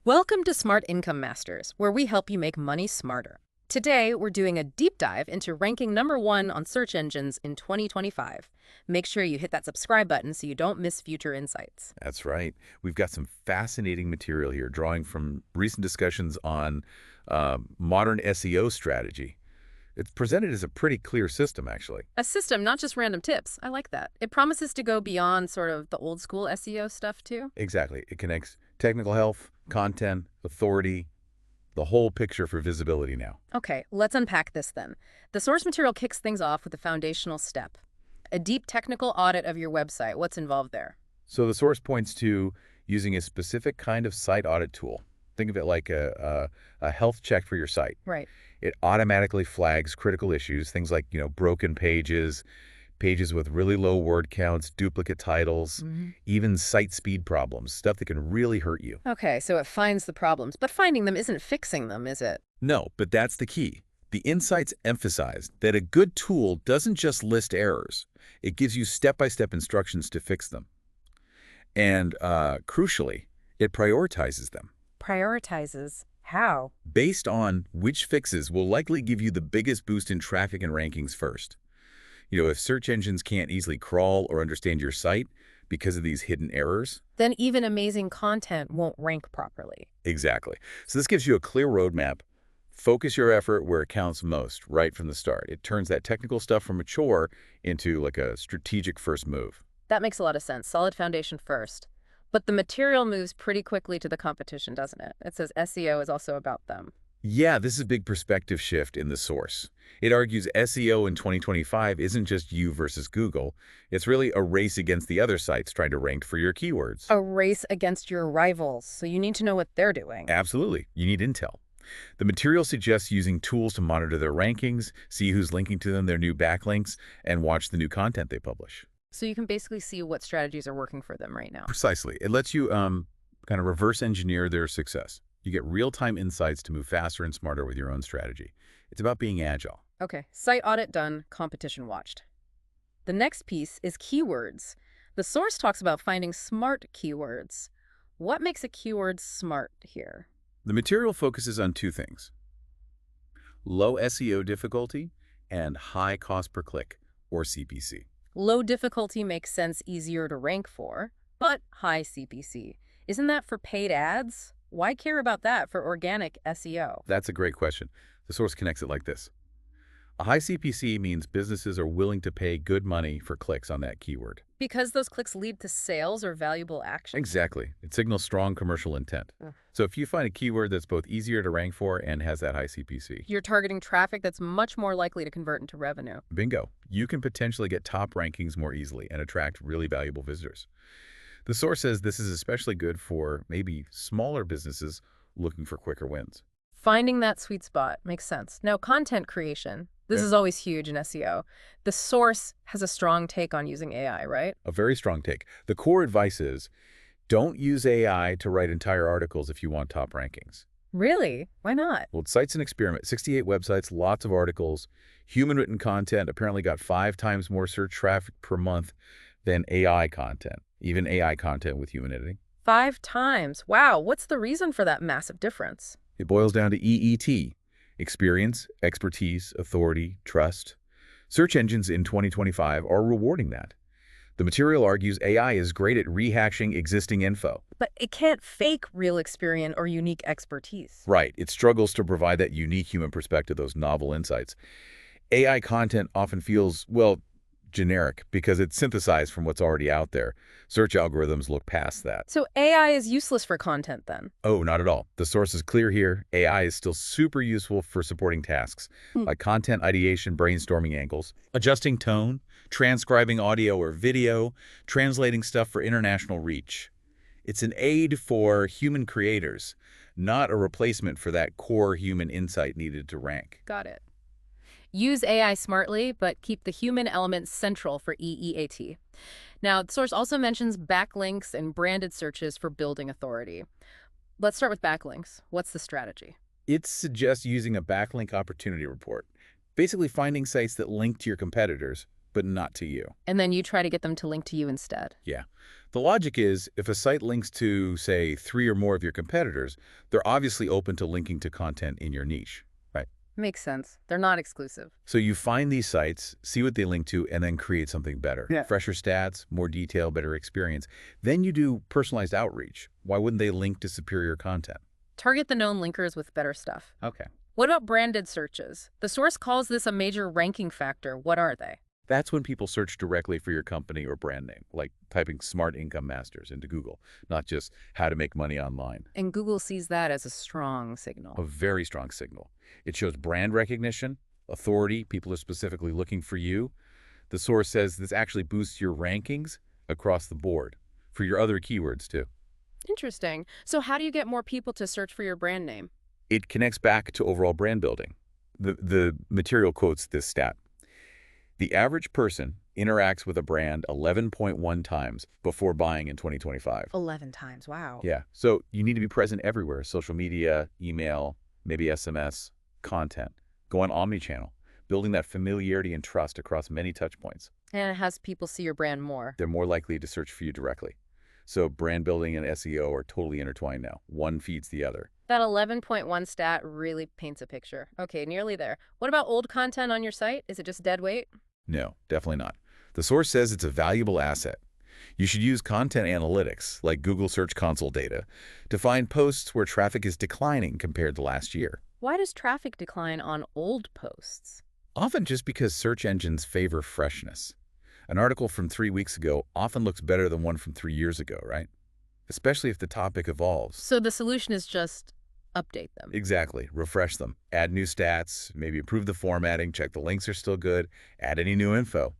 Welcome to Smart Income Masters, where we help you make money smarter. Today, we're doing a deep dive into ranking #1 on search engines in 2025. Make sure you hit that subscribe button so you don't miss future insights. That's right. We've got some fascinating material here, drawing from recent discussions on modern SEO strategy. It's presented as a pretty clear system, actually. A system, not just random tips. I like that. It promises to go beyond sort of the old school SEO stuff, too. Exactly. It connects technical health, content, authority, the whole picture for visibility now. Okay, let's unpack this then. The source material kicks things off with a foundational step. A deep technical audit of your website. What's involved there? So the source points to using a specific kind of site audit tool. Think of it like a health check for your site. Right. It automatically flags critical issues, things like, broken pages, pages with really low word counts, duplicate titles, even site speed problems, stuff that can really hurt you. Okay, so it finds the problems, but finding them isn't fixing them, is it? No, but that's the key. The insights emphasize that a good tool doesn't just list errors. It gives you step-by-step instructions to fix them. And crucially, it prioritizes them Prioritizes how? based on which fixes will likely give you the biggest boost in traffic and rankings first. If search engines can't easily crawl or understand your site because of these hidden errors. Then even amazing content won't rank properly. Exactly. So this gives you a clear roadmap. Focus your effort where it counts most right from the start. It turns that technical stuff from a chore into like a strategic first move. That makes a lot of sense. Solid foundation first. But the material moves pretty quickly to the competition, doesn't it? It says SEO is also about them. Yeah, this is a big perspective shift in the source. It argues SEO in 2025 isn't just you versus Google. It's really a race against the other sites trying to rank for your keywords. A race against your rivals, so you need to know what they're doing. Absolutely. You need intel. The material suggests using tools to monitor their rankings, see who's linking to them, their new backlinks, and watch the new content they publish. So you can basically see what strategies are working for them right now. Precisely. It lets you kind of reverse engineer their success. You get real-time insights to move faster and smarter with your own strategy. It's about being agile. Okay, site audit done, competition watched. The next piece is keywords. The source talks about finding smart keywords. What makes a keyword smart here? The material focuses on two things: low SEO difficulty and high cost per click, or CPC. Low difficulty makes sense, easier to rank for, but high CPC. Isn't that for paid ads? Why care about that for organic SEO? That's a great question. The source connects it like this. A high CPC means businesses are willing to pay good money for clicks on that keyword. Because those clicks lead to sales or valuable action. Exactly. It signals strong commercial intent. Ugh. So if you find a keyword that's both easier to rank for and has that high CPC, You're targeting traffic that's much more likely to convert into revenue. bingo, you can potentially get top rankings more easily and attract really valuable visitors. The source says this is especially good for maybe smaller businesses looking for quicker wins. Finding that sweet spot makes sense. Now, content creation. This Yeah. is always huge in SEO. The source has a strong take on using AI, right? A very strong take. The core advice is don't use AI to write entire articles if you want top rankings. Really? Why not? Well, it cites an experiment, 68 websites, lots of articles, human-written content apparently got 5 times more search traffic per month than AI content, even AI content with human editing. 5 times. Wow, what's the reason for that massive difference? It boils down to EET: experience, expertise, authority, trust. Search engines in 2025 are rewarding that. The material argues AI is great at rehashing existing info. But it can't fake real experience or unique expertise. Right, it struggles to provide that unique human perspective, those novel insights. AI content often feels, well, generic because it's synthesized from what's already out there. Search algorithms look past that. So AI is useless for content then? Oh, not at all. The source is clear here. AI is still super useful for supporting tasks like content ideation, brainstorming angles, adjusting tone, transcribing audio or video, translating stuff for international reach. It's an aid for human creators, not a replacement for that core human insight needed to rank. Got it. Use AI smartly, but keep the human element central for EEAT. Now, the source also mentions backlinks and branded searches for building authority. Let's start with backlinks. What's the strategy? It suggests using a backlink opportunity report, basically finding sites that link to your competitors but not to you. And then you try to get them to link to you instead. Yeah. The logic is if a site links to, say, 3 or more of your competitors, they're obviously open to linking to content in your niche, right? Makes sense. They're not exclusive. So you find these sites, see what they link to, and then create something better. Yeah. Fresher stats, more detail, better experience. Then you do personalized outreach. Why wouldn't they link to superior content? Target the known linkers with better stuff. Okay. What about branded searches? The source calls this a major ranking factor. What are they? That's when people search directly for your company or brand name, like typing Smart Income Masters into Google, not just how to make money online. And Google sees that as a strong signal. A very strong signal. It shows brand recognition, authority, people are specifically looking for you. The source says this actually boosts your rankings across the board for your other keywords too. Interesting. So how do you get more people to search for your brand name? It connects back to overall brand building. The material quotes this stat. The average person interacts with a brand 11.1 times before buying in 2025. 11 times. Wow. Yeah. So you need to be present everywhere. Social media, email, maybe SMS, content. Go on omnichannel, building that familiarity and trust across many touch points. And it has people see your brand more. They're more likely to search for you directly. So brand building and SEO are totally intertwined now. One feeds the other. That 11.1 stat really paints a picture. Okay, nearly there. What about old content on your site? Is it just dead weight? No, definitely not. The source says it's a valuable asset. You should use content analytics, like Google Search Console data, to find posts where traffic is declining compared to last year. Why does traffic decline on old posts? Often just because search engines favor freshness. An article from 3 weeks ago often looks better than one from 3 years ago, right? Especially if the topic evolves. So the solution is just update them. Exactly. Refresh them. Add new stats, maybe improve the formatting, check the links are still good, add any new info.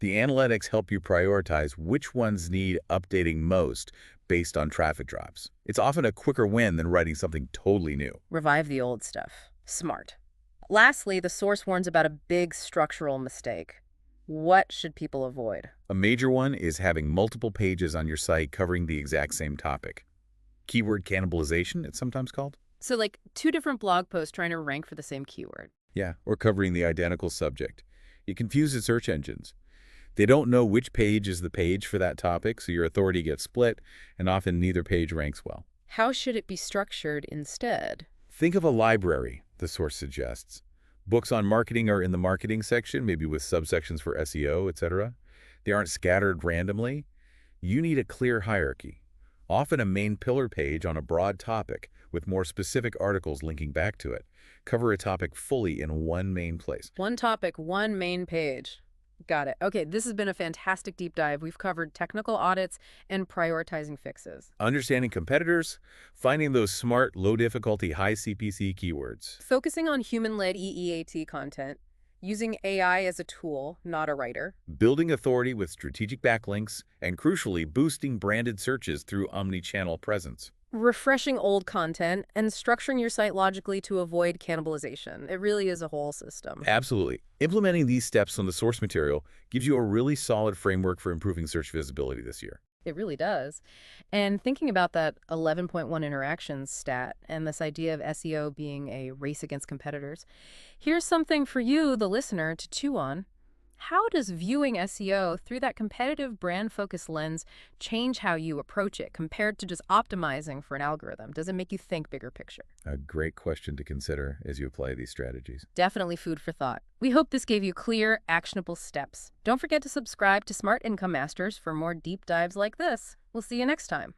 The analytics help you prioritize which ones need updating most based on traffic drops. It's often a quicker win than writing something totally new. Revive the old stuff. Smart. Lastly, the source warns about a big structural mistake. What should people avoid? A major one is having multiple pages on your site covering the exact same topic. Keyword cannibalization, it's sometimes called. So like 2 different blog posts trying to rank for the same keyword. Yeah, or covering the identical subject. It confuses search engines. They don't know which page is the page for that topic, so your authority gets split, and often neither page ranks well. How should it be structured instead? Think of a library, the source suggests. Books on marketing are in the marketing section, maybe with subsections for SEO, etc. They aren't scattered randomly. You need a clear hierarchy. Often a main pillar page on a broad topic with more specific articles linking back to it. Cover a topic fully in one main place. One topic, one main page. Got it. Okay, this has been a fantastic deep dive. We've covered technical audits and prioritizing fixes. Understanding competitors, finding those smart, low-difficulty, high CPC keywords. Focusing on human-led EEAT content. Using AI as a tool, not a writer. Building authority with strategic backlinks, and crucially, boosting branded searches through omni-channel presence. Refreshing old content and structuring your site logically to avoid cannibalization. It really is a whole system. Absolutely. Implementing these steps on the source material gives you a really solid framework for improving search visibility this year. It really does. And thinking about that 11.1 interactions stat and this idea of SEO being a race against competitors, here's something for you, the listener, to chew on. How does viewing SEO through that competitive brand-focused lens change how you approach it compared to just optimizing for an algorithm? Does it make you think bigger picture? A great question to consider as you apply these strategies. Definitely food for thought. We hope this gave you clear, actionable steps. Don't forget to subscribe to Smart Income Masters for more deep dives like this. We'll see you next time.